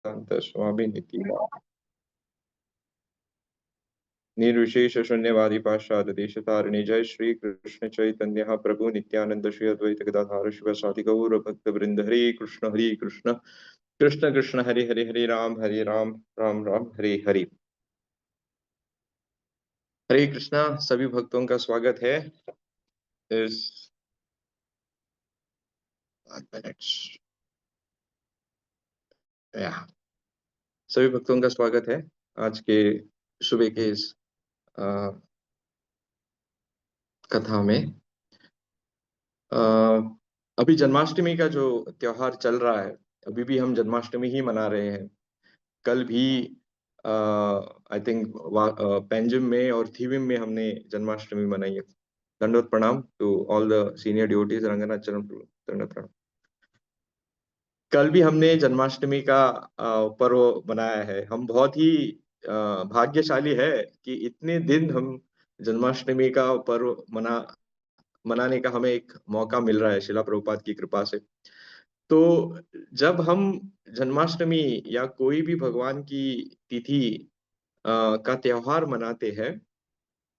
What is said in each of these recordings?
स्वामी निर्विशेष शून्यवादी पाश्चात्य देश तारिणी। जय श्री कृष्ण चैतन्य प्रभु नित्यानंद श्री अद्वैत गदाधर शिवसादि गौर भक्त वृंद। हरे कृष्ण कृष्ण कृष्ण हरे हरे, हरे राम राम राम हरे हरे। हरे कृष्णा, सभी भक्तों का स्वागत है इस सभी भक्तों का स्वागत है आज के सुबह के इस कथा में। अभी जन्माष्टमी का जो त्योहार चल रहा है, अभी भी हम जन्माष्टमी ही मना रहे हैं। कल भी आई थिंक पेंजिम में और थीविम में हमने जन्माष्टमी मनाई है। दंडवत प्रणाम to all the senior devotees, Ranganath चरण दंडवत प्रणाम। कल भी हमने जन्माष्टमी का पर्व मनाया है। हम बहुत ही भाग्यशाली है कि इतने दिन हम जन्माष्टमी का पर्व मनाने का हमें एक मौका मिल रहा है शिला प्रभुपाद की कृपा से। तो जब हम जन्माष्टमी या कोई भी भगवान की तिथि का त्योहार मनाते हैं,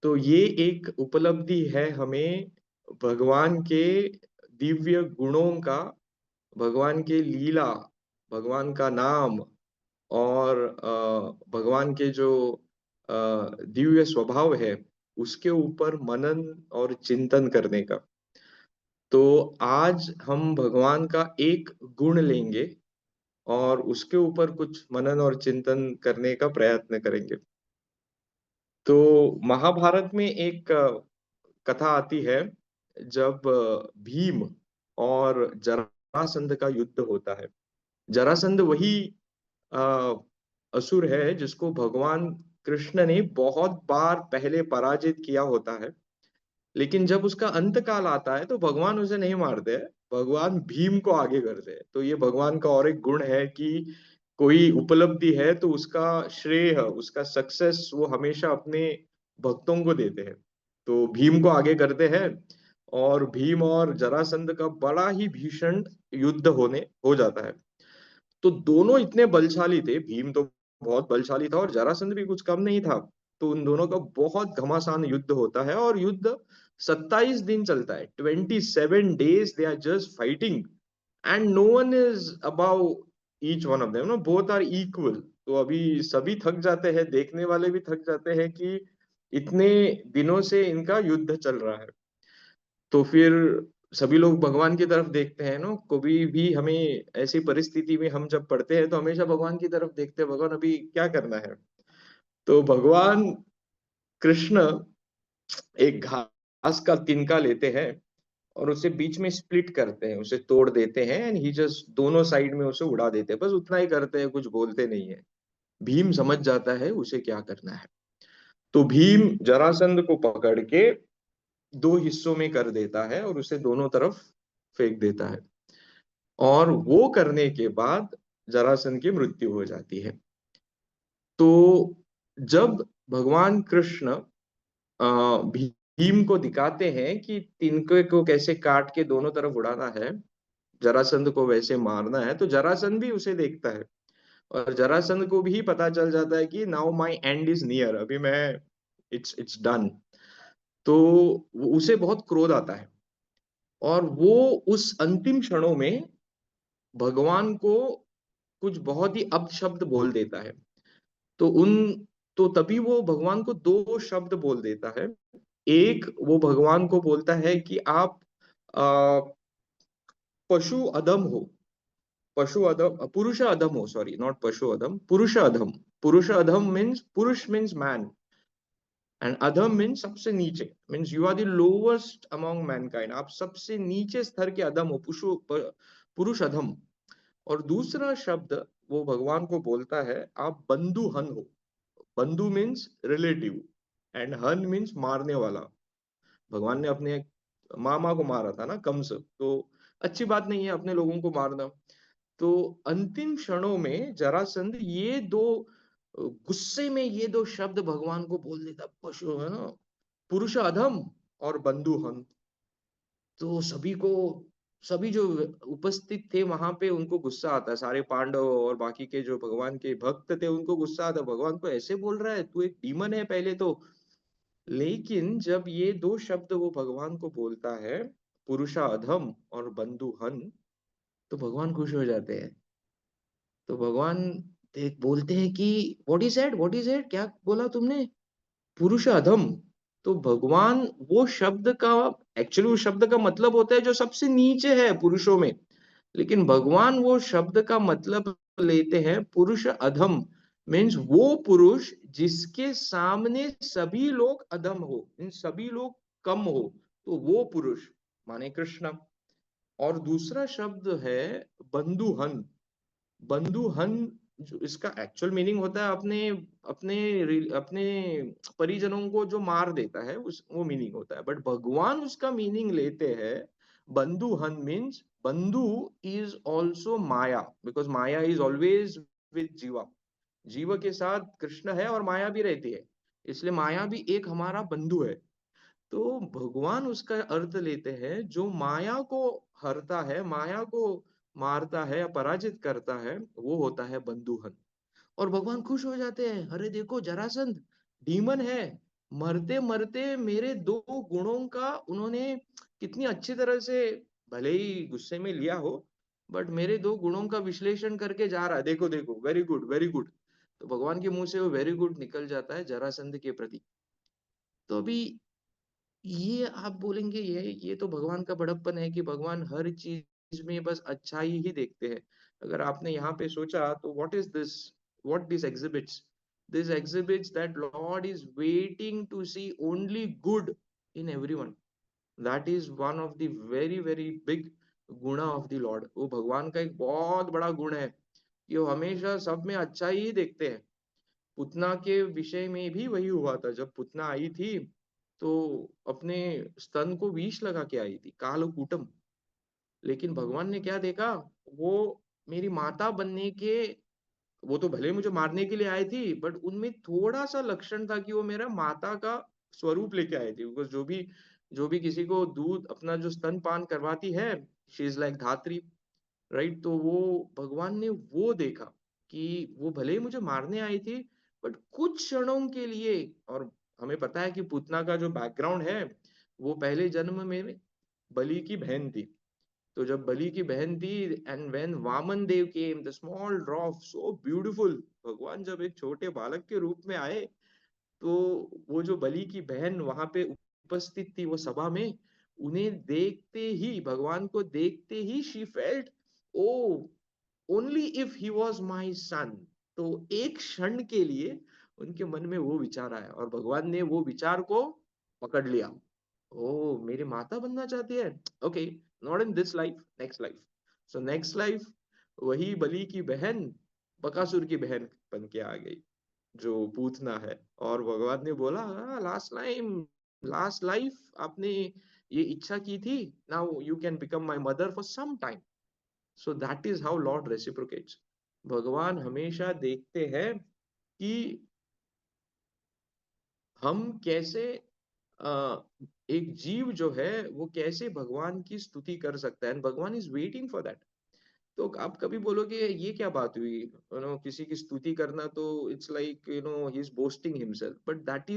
तो ये एक उपलब्धि है हमें भगवान के दिव्य गुणों का, भगवान के लीला, भगवान का नाम और भगवान के जो दिव्य स्वभाव है उसके ऊपर मनन और चिंतन करने का। तो आज हम भगवान का एक गुण लेंगे और उसके ऊपर कुछ मनन और चिंतन करने का प्रयत्न करेंगे। तो महाभारत में एक कथा आती है जब भीम और जरासंध का युद्ध होता है। जरासंध वही अ, असुर है जिसको भगवान कृष्ण ने बहुत बार पहले पराजित किया होता है। लेकिन जब उसका अंत काल आता है तो भगवान उसे नहीं मारते हैं, भगवान भीम को आगे करते हैं। तो ये भगवान का और एक गुण है कि कोई उपलब्धि है तो उसका श्रेय, उसका सक्सेस वो हमेशा अपने भक्तों को देते हैं। तो भीम को आगे करते हैं और भीम और जरासंध का बड़ा ही भीषण युद्ध हो जाता है। तो दोनों इतने बलशाली थे, भीम तो बहुत बलशाली था और जरासंध भी कुछ कम नहीं था। तो उन दोनों का बहुत घमासान युद्ध होता है और युद्ध 27 दिन चलता है। 27 days they are just fighting and no one is above each one of them, no both are equal. तो अभी सभी थक जाते हैं, देखने वाले भी थक जाते हैं कि इतने दिनों से इनका युद्ध चल रहा है। तो फिर सभी लोग भगवान की तरफ देखते हैं ना। कभी भी हमें ऐसी परिस्थिति में हम जब पढ़ते हैं तो हमेशा भगवान की तरफ देखते हैं, भगवान अभी क्या करना है। तो भगवान कृष्ण एक घास का तिनका लेते हैं और उसे बीच में स्प्लिट करते हैं, उसे तोड़ देते हैं एंड ही जस्ट दोनों साइड में उसे उड़ा देते हैं। बस उतना ही करते हैं, कुछ बोलते नहीं है। भीम समझ जाता है उसे क्या करना है। तो भीम जरासंध को पकड़ के दो हिस्सों में कर देता है और उसे दोनों तरफ फेंक देता है। और वो करने के बाद जरासंध की मृत्यु हो जाती है। तो जब भगवान कृष्ण भीम को दिखाते हैं कि तिनके को कैसे काट के दोनों तरफ उड़ाना है, जरासंध को वैसे मारना है, तो जरासंध भी उसे देखता है और जरासंध को भी पता चल जाता है कि now my and is near, अभी मैं इट्स डन। तो उसे बहुत क्रोध आता है और वो उस अंतिम क्षणों में भगवान को कुछ बहुत ही अपशब्द बोल देता है। तो उन तो तभी वो भगवान को दो शब्द बोल देता है। एक, वो भगवान को बोलता है कि आप आ, पशु अधम हो, पशु अधम, पुरुष अधम हो, सॉरी नॉट पशु अधम, पुरुष अधम। पुरुष अधम मीन्स, पुरुष मीन्स मैन एंड अधम मीन्स सबसे नीचे, means you are the lowest among mankind, आप सबसे नीचे स्तर के अधम हो, पुरुष अधम। और दूसरा शब्द वो भगवान को बोलता है, आप बंधु हन हो। बंधु मीन्स रिलेटिव एंड हन मीन्स मारने वाला। भगवान ने अपने मामा को मारा था ना, कंस, तो अच्छी बात नहीं है अपने लोगों को मारना। तो अंतिम क्षणों में जरासंध ये दो, गुस्से में ये दो शब्द भगवान को बोल देता, पशु है ना, पुरुष अधम और बंधु हन। तो सभी को सभी जो उपस्थित थे वहां पे उनको गुस्सा आता है, सारे पांडव और बाकी के जो भगवान के भक्त थे उनको गुस्सा आता है, भगवान को ऐसे बोल रहा है, तू एक डीमन है पहले तो। लेकिन जब ये दो शब्द वो भगवान को बोलता है, पुरुषा अधम और बंधु हन, तो भगवान खुश हो जाते हैं। तो भगवान देख बोलते हैं कि व्हाट इज इट, क्या बोला तुमने, पुरुष अधम। तो भगवान वो शब्द का, एक्चुअली उस शब्द का मतलब होता है जो सबसे नीचे है पुरुषों में, लेकिन भगवान वो शब्द का मतलब लेते हैं पुरुष अधम, मीन्स वो पुरुष जिसके सामने सभी लोग अधम हो, इन सभी लोग कम हो, तो वो पुरुष माने कृष्ण। और दूसरा शब्द है बंधुहन। बंधुहन, जो इसका एक्चुअल मीनिंग होता है अपने अपने अपने परिजनों को जो मार देता है, उस वो मीनिंग होता है, बट भगवान उसका मीनिंग लेते हैं। बंधुहन मीन्स बंधु is also Maya, because Maya is always with जीवा। जीव के साथ कृष्ण है और माया भी रहती है, इसलिए माया भी एक हमारा बंधु है। तो भगवान उसका अर्थ लेते हैं जो माया को हरता है, माया को मारता है या पराजित करता है, वो होता है बंधुहन। और भगवान खुश हो जाते हैं, अरे देखो जरासंध डीमन है, मरते मरते मेरे दो गुणों का उन्होंने कितनी अच्छी तरह से, भले ही गुस्से में लिया हो, बट मेरे दो गुणों का विश्लेषण करके जा रहा है, देखो देखो, वेरी गुड वेरी गुड। तो भगवान के मुंह से वो वेरी गुड निकल जाता है जरासंध के प्रति। तो अभी ये आप बोलेंगे ये तो भगवान का बड़प्पन है कि भगवान हर चीज में बस अच्छाई ही देखते हैं। अगर आपने यहाँ पे सोचा तो what is this, what this exhibits that lord is waiting to see only good in everyone. That is one of the very very big गुण ऑफ द लॉर्ड। वो भगवान का एक बहुत बड़ा गुण है कि वो हमेशा सब में अच्छा ही देखते हैं। पुतना के विषय में भी वही हुआ था, जब पुतना आई थी तो अपने स्तन को विष लगा के आई थी, कालकूटम। लेकिन भगवान ने क्या देखा, वो मेरी माता बनने के, वो तो भले मुझे मारने के लिए आई थी, बट उनमें थोड़ा सा लक्षण था कि वो मेरा माता का स्वरूप लेके आई थी, बिकॉज जो भी किसी को दूध अपना जो स्तन पान करवाती है, शी इज लाइक धात्री, राइट। तो वो भगवान ने वो देखा कि वो भले ही मुझे मारने आई थी, बट कुछ क्षणों के लिए। और हमें पता है कि पूतना का जो बैकग्राउंड है, वो पहले जन्म में बलि की बहन थी। तो जब बलि की बहन थी, and when Vaman Dev came the small drop so beautiful, भगवान जब एक छोटे बालक के रूप में आए, तो वो जो बलि की बहन वहां पे उपस्थित थी वो सभा में, उन्हें देखते ही, भगवान को देखते ही she felt, oh only if he was my son. तो एक क्षण के लिए उनके मन में वो विचार आया और भगवान ने वो विचार को पकड़ लिया। ओ मेरी माता बनना चाहती है, okay, not in this life, next life. So next life वही बलि की बहन बकासुर की बहन बन के आ गई, जो पूतना है। और भगवान ने बोला, लास्ट लाइफ आपने ये इच्छा की थी, now you can become my mother for some time. So that is how lord reciprocates. भगवान हमेशा देखते हैं कि हम कैसे, एक जीव जो है वो कैसे भगवान की स्तुति कर सकता है, भगवान इज वेटिंग फॉर दैट। तो आप कभी बोलोगे ये क्या बात हुई, किसी की स्तुति करना, तो it's like he is boasting himself, but that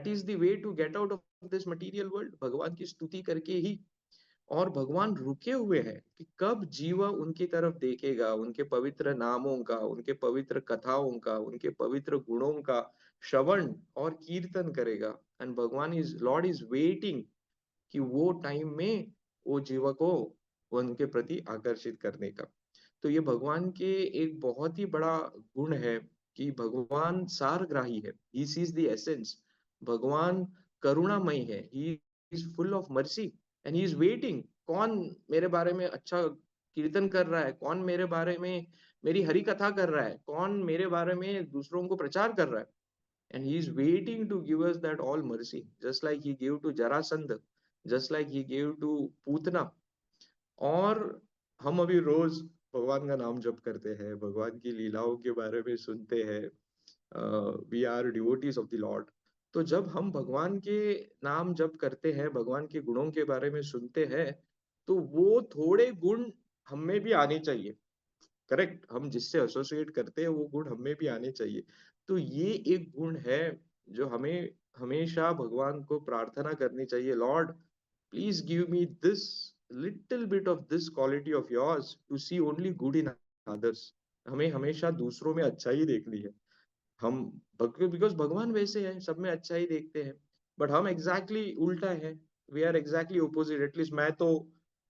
is the way to get out of this material world, भगवान की स्तुति करके ही। और भगवान रुके हुए हैं कि कब जीव उनकी तरफ देखेगा, उनके पवित्र नामों का, उनके पवित्र कथाओं का, उनके पवित्र गुणों का श्रवण और कीर्तन करेगा। एंड भगवान इज लॉर्ड इज वेटिंग कि वो टाइम में वो जीव को उनके प्रति आकर्षित करने का। तो ये भगवान के एक बहुत ही बड़ा गुण है कि भगवान सारग्राही है, ही सीज द एसेंस। भगवान करुणामय है, he is full of mercy, and he is waiting, कौन मेरे बारे में अच्छा कीर्तन कर रहा है, कौन मेरे बारे में मेरी हरि कथा कर रहा है, कौन मेरे बारे में दूसरों को प्रचार कर रहा है। And he is waiting to give us that all mercy, just like he gave to Jarasandha, just like he gave to Putana। और हम अभी रोज भगवान का नाम जप करते हैं, भगवान की लीलाओं के बारे में सुनते हैं, we are devotees of the lord. तो जब हम भगवान के नाम जप करते हैं, भगवान के गुणों के बारे में सुनते हैं, तो वो थोड़े गुण हम में भी आने चाहिए। करेक्ट, हम जिससे एसोसिएट करते हैं वो गुण हमें भी आने चाहिए। तो ये एक गुण है जो हमें हमेशा भगवान को प्रार्थना करनी चाहिए, lord please give me this little bit of this quality of yours to see only good in others. हमें हमेशा दूसरों में अच्छा ही देखनी है। हम बिकॉज भगवान वैसे हैं, सब में अच्छा ही देखते हैं, बट हम एग्जैक्टली exactly उल्टा है। We are exactly opposite, at least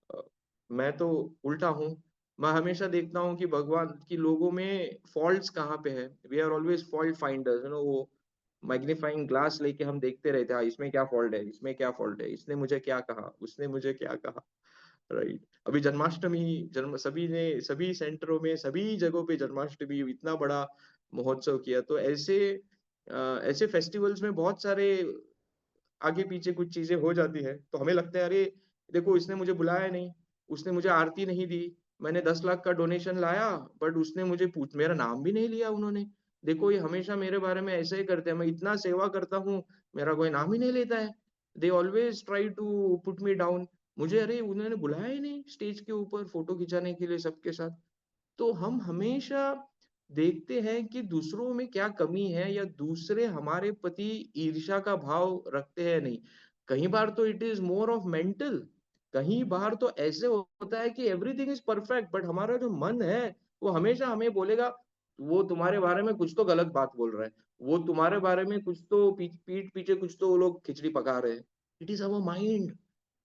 uh, मैं तो उल्टा हूँ। मैं हमेशा देखता हूँ कि भगवान की लोगों में फॉल्ट्स कहाँ पे है। We are always fault finders, वो मैग्नीफाइंग ग्लास लेके हम देखते रहते हैं, हाँ, इसमें क्या फॉल्ट है, इसमें क्या फॉल्ट है, इसने मुझे क्या कहा, उसने मुझे क्या कहा। राइट, अभी जन्माष्टमी, जन्म सभी ने सभी सेंटरों में सभी जगहों पे जन्माष्टमी इतना बड़ा महोत्सव किया। तो ऐसे फेस्टिवल्स में बहुत सारे आगे पीछे कुछ चीजें हो जाती है, तो हमें लगता है अरे देखो इसने मुझे बुलाया नहीं, उसने मुझे आरती नहीं दी, मैंने 10 लाख का डोनेशन लाया बट उसने मुझे पूछ मेरा नाम भी नहीं लिया उन्होंने। देखो ये हमेशा मेरे बारे में ऐसे ही करते हैं, मैं इतना सेवा करता हूँ, मेरा कोई नाम ही नहीं लेता है। They always try to put me down. मुझे अरे उन्होंने बुलाया ही नहीं स्टेज के ऊपर फोटो खिंचाने के लिए सबके साथ। तो हम हमेशा देखते हैं कि दूसरों में क्या कमी है, या दूसरे हमारे प्रति ईर्ष्या का भाव रखते हैं नहीं। कई बार तो it is more of mental. कहीं बार तो ऐसे होता है कि एवरीथिंग इज परफेक्ट बट हमारा जो मन है वो हमेशा हमें बोलेगा वो तुम्हारे बारे में कुछ तो गलत बात बोल रहा है, वो तुम्हारे बारे में कुछ तो पीठ पीछे कुछ तो वो लोग खिचड़ी पका रहे हैं। It is our mind.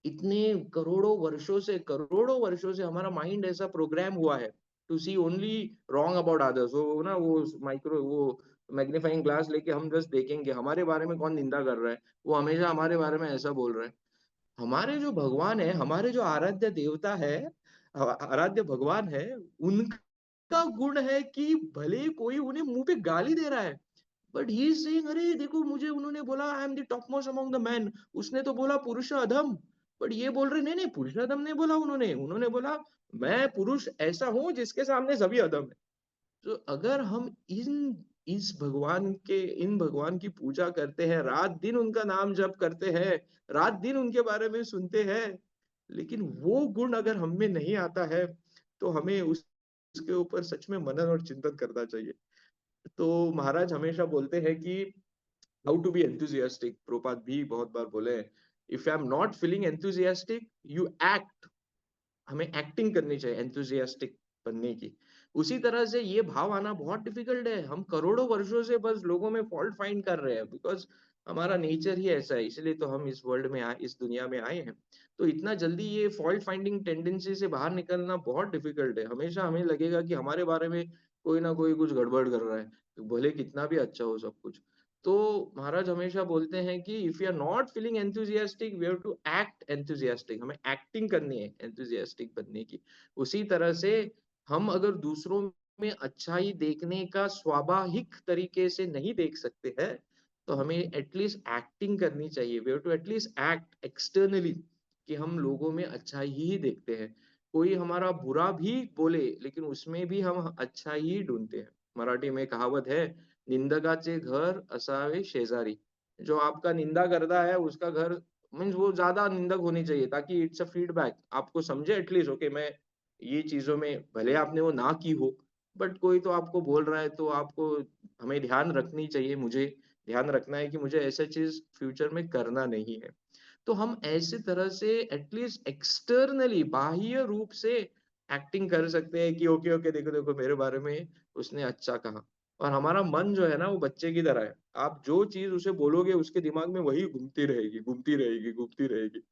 इतने करोड़ों वर्षों से हमारा माइंड ऐसा प्रोग्राम हुआ है to see only wrong about others. वो ना वो मैग्नीफाइंग ग्लास लेके हम जस्ट देखेंगे हमारे बारे में कौन निंदा कर रहा है, वो हमेशा हमारे बारे में ऐसा बोल रहा है। हमारे जो भगवान है, हमारे जो आराध्य देवता है, आराध्य भगवान है, उनका गुण है कि भले कोई उन्हें मुंह पे गाली दे रहा है बट ही इज सेइंग अरे देखो मुझे उन्होंने बोला I am the top most among the man, उसने तो बोला पुरुष अधम, बट ये बोल रहे नहीं नहीं पुरुष अधम नहीं बोला उन्होंने, उन्होंने बोला मैं पुरुष ऐसा हूं जिसके सामने सभी अधम है। तो अगर हम इन भगवान की पूजा करते हैं, रात दिन उनका नाम जप करते हैं, रात दिन उनके बारे में सुनते हैं, लेकिन वो गुण अगर हम में नहीं आता है तो हमें उसके ऊपर सच में मनन और चिंतन करना चाहिए। तो महाराज हमेशा बोलते हैं कि हाउ टू बी एंथुजियास्टिक, प्रोपात भी बहुत बार बोले हैं, if I am not feeling enthusiastic you act. हमें एक्टिंग करनी चाहिए एंथुजियास्टिक बनने की। उसी तरह से ये भाव आना बहुत डिफिकल्ट है। हम करोड़ों वर्षों से बस लोगों में फॉल्ट फाइंड कर रहे हैं बिकॉज हमारा नेचर ही ऐसा है, इसलिए तो हम इस वर्ल्ड में आए, इस दुनिया में आए हैं। तो इतना जल्दी ये फॉल्ट फाइंडिंग टेंडेंसी से बाहर निकलना बहुत डिफिकल्ट है। हमेशा हमें लगेगा कि हमारे बारे में कोई ना कोई कुछ गड़बड़ कर रहा है, तो भले कितना भी अच्छा हो सब कुछ। तो महाराज हमेशा बोलते हैं कि if you are not feeling enthusiastic we have to act enthusiastic. हमें एक्टिंग करनी है एंथुजियास्टिक बनने की। उसी तरह से हम अगर दूसरों में अच्छाई देखने का स्वाभाविक तरीके से नहीं देख सकते हैं तो हमें एटलीस्ट एक्टिंग करनी चाहिए। We have to at least act externally कि हम लोगों में अच्छाई ही देखते हैं। कोई हमारा बुरा भी बोले लेकिन उसमें भी हम अच्छा ही ढूंढते हैं। मराठी में कहावत है, निंदकाचे घर असावे शेजारी। जो आपका निंदा करता है उसका घर मीन्स वो ज्यादा निंदक होनी चाहिए ताकि इट्स अ फीडबैक, आपको समझे एटलीस्ट ओके मैं ये चीजों में भले आपने वो ना की हो बट कोई तो आपको बोल रहा है तो आपको हमें ध्यान रखनी चाहिए। मुझे ध्यान रखना है कि मुझे ऐसा चीज फ्यूचर में करना नहीं है। तो हम ऐसे तरह से एटलीस्ट एक्सटर्नली बाह्य रूप से एक्टिंग कर सकते हैं कि ओके ओके देखो देखो मेरे बारे में उसने अच्छा कहा। और हमारा मन जो है ना वो बच्चे की तरह है, आप जो चीज उसे बोलोगे उसके दिमाग में वही घूमती रहेगी घूमती रहेगी घूमती रहेगी।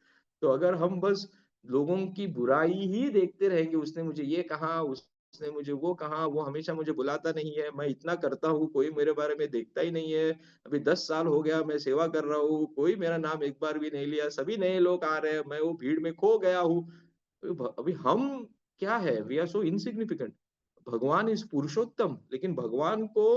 तो अगर हम बस लोगों की बुराई ही देखते रहेंगे, उसने मुझे ये कहा, उसने मुझे वो कहा, वो हमेशा मुझे बुलाता नहीं है, मैं इतना करता हूँ कोई मेरे बारे में देखता ही नहीं है, अभी 10 साल हो गया मैं सेवा कर रहा हूँ कोई मेरा नाम एक बार भी नहीं लिया, सभी नए लोग आ रहे हैं, मैं वो भीड़ में खो गया हूँ। अभी हम क्या है, वी आर सो इनसिग्निफिकेंट। भगवान इस पुरुषोत्तम, लेकिन भगवान को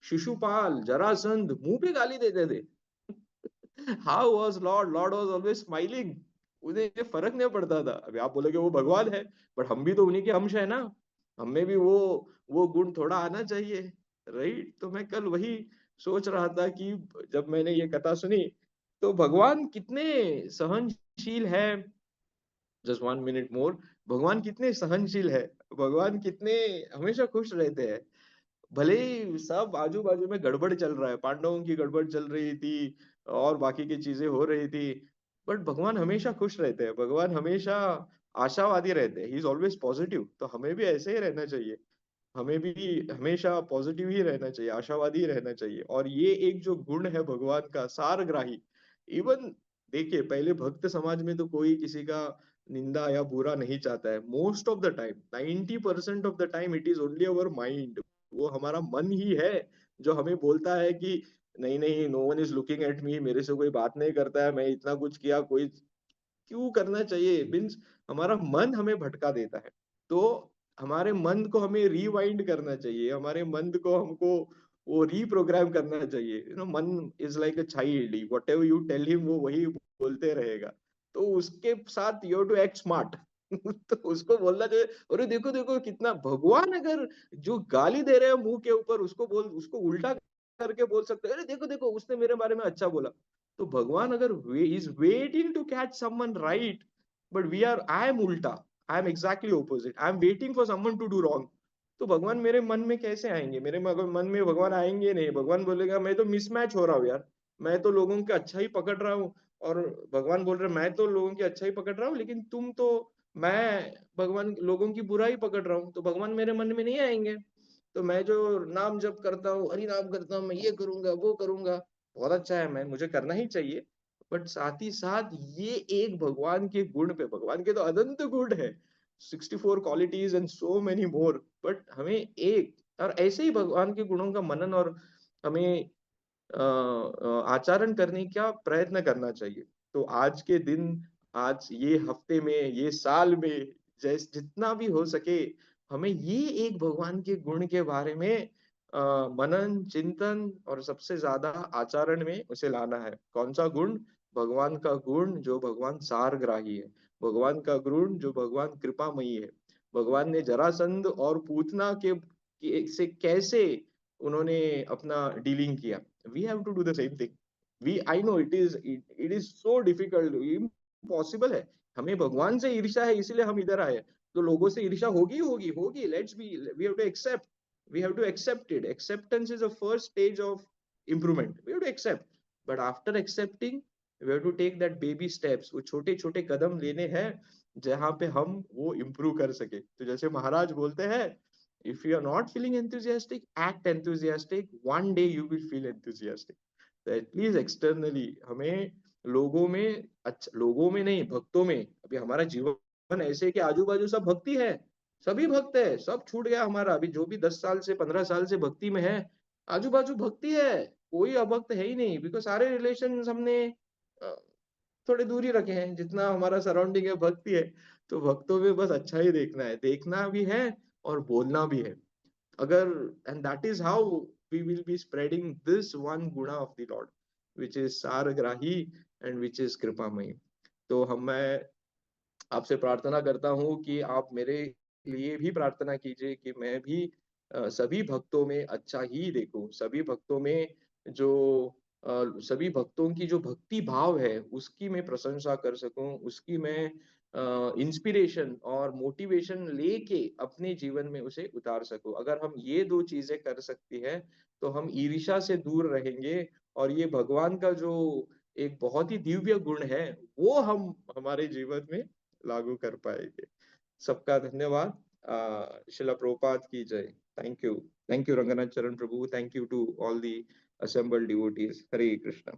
शिशुपाल जरासंध मुंह पे गाली देते थे। How was Lord, Lord was always smiling. उन्हें ये फर्क नहीं पड़ता था। अभी आप बोलोगे वो भगवान है बट हम भी तो उन्हीं के अंश है ना, हमें भी वो गुण थोड़ा आना चाहिए। राइट, तो मैं कल वही सोच रहा था कि जब मैंने ये कथा सुनी तो भगवान कितने सहनशील है, जस्ट 1 मिनट मोर। भगवान कितने सहनशील है, भगवान कितने हमेशा खुश रहते हैं। भले ही सब आजू-बाजू में गड़बड़ चल रहा है, पांडवों की गड़बड़ चल रही थी और बाकी की चीज़ें हो रही थी, बट भगवान हमेशा खुश रहते हैं, भगवान हमेशा आशावादी रहते हैं, ही इज़ ऑलवेज़ पॉजिटिव। तो हमें भी ऐसे ही रहना चाहिए। हमें भी हमेशा पॉजिटिव ही रहना चाहिए, आशावादी ही रहना चाहिए। और ये एक जो गुण है भगवान का सारग्राही, इवन देखिए पहले भक्त समाज में तो कोई किसी का निंदा या बुरा नहीं चाहता है। Most of the time 90% of the time it is only our mind. वो हमारा मन ही है जो हमें बोलता है कि नहीं नहीं, no one is looking at me, मेरे से कोई बात नहीं करता है, मैं इतना कुछ किया, कोई क्यों करना चाहिए, मीन्स हमारा मन हमें भटका देता है। तो हमारे मन को हमें रिवाइंड करना चाहिए, हमारे मन को हमको वो रीप्रोग्राम करना चाहिए। मन is like a child, whatever you tell him वो वही बोलते रहेगा। तो उसके साथ you have to act smart. तो उसको बोलना चाहिए, अरे देखो देखो कितना भगवान अगर जो गाली दे रहे हैं मुंह के ऊपर, उसको उल्टा करके बोल सकते हैं, अरे देखो देखो उसने मेरे बारे में अच्छा बोला। तो भगवान अगर is waiting to catch someone right, but we are I am उल्टा, I am exactly opposite, I am waiting for someone to do wrong. तो भगवान मेरे मन में कैसे आएंगे, मेरे मन में भगवान आएंगे नहीं। भगवान बोलेगा मैं तो मिसमैच हो रहा हूँ यार, मैं तो लोगों के अच्छा ही पकड़ रहा हूँ। और भगवान बोल रहे मैं तो लोगों की अच्छा ही पकड़ रहा हूँ, लेकिन तुम तो, मैं भगवान लोगों की बुराई पकड़ रहा हूँ, तो भगवान मेरे मन में नहीं आएंगे। तो मैं जो नाम जप करता हूँ, हरि नाम करता हूँ, मैं ये करूंगा वो करूंगा, बहुत अच्छा है, मैं मुझे करना ही चाहिए। बट साथ ही साथ ये एक भगवान के गुण पे, भगवान के तो अनंत गुण है, 64 qualities and so many more, but हमें एक और ऐसे ही भगवान के गुणों का मनन और हमें आचरण करने का प्रयत्न करना चाहिए। तो आज के दिन, आज ये हफ्ते में, ये साल में, जैस जितना भी हो सके, हमें ये एक भगवान के गुण के बारे में मनन चिंतन और सबसे ज्यादा आचरण में उसे लाना है। कौन सा गुण? भगवान का गुण जो भगवान सारग्राही है, भगवान का गुण जो भगवान कृपामयी है। भगवान ने जरासंध और पूतना से कैसे उन्होंने अपना डीलिंग किया, we have to do the same thing। we I know it is so difficult, impossible है। हमें भगवान से ईर्ष्या है इसीलिए हम इधर आए। तो लोगों से ईर्ष्या होगी होगी होगी, let's be, we have to accept, we have to accept it। acceptance is the first stage of improvement, we have to accept। but after accepting we have to take that baby steps, वो छोटे छोटे कदम लेने हैं जहां पे हम वो improve कर सके। तो जैसे महाराज बोलते हैं, if you are not feeling enthusiastic, act enthusiastic, one day you will feel enthusiastic। तो एटलीस्ट एक्सटर्नली हमें लोगों में, अच्छा लोगों में नहीं भक्तों में, अभी हमारा जीवन ऐसे है कि आजू बाजू सब भक्ति है, सभी भक्त है, सब छूट गया हमारा। अभी जो भी 10 साल से 15 साल से भक्ति में है, आजू बाजू भक्ति है, कोई अभक्त है ही नहीं, बिकॉज सारे रिलेशन हमने अ, थोड़ी दूरी रखे हैं। जितना हमारा सराउंडिंग है भक्ति है, तो भक्तों में बस अच्छा ही देखना है, देखना भी है और बोलना भी है। अगर, and that is how we will be spreading this one guna of the Lord, which is सारग्राही and which is कृपामयी। तो मैं आपसे प्रार्थना करता हूँ कि आप मेरे लिए भी प्रार्थना कीजिए कि मैं भी सभी भक्तों में अच्छा ही देखूं, सभी भक्तों में जो सभी भक्तों की जो भक्ति भाव है उसकी मैं प्रशंसा कर सकूं, उसकी मैं इंस्पिरेशन और मोटिवेशन लेके अपने जीवन में उसे उतार सकूं। अगर हम ये दो चीजें कर सकती है तो हम ईर्ष्या से दूर रहेंगे, और ये भगवान का जो एक बहुत ही दिव्य गुण है वो हम हमारे जीवन में लागू कर पाएंगे। सबका धन्यवाद। शिला प्रभुपाद की जय। Thank you, thank you Ranganath Charan Prabhu, thank you to all the assembled devotees। Hare Krishna.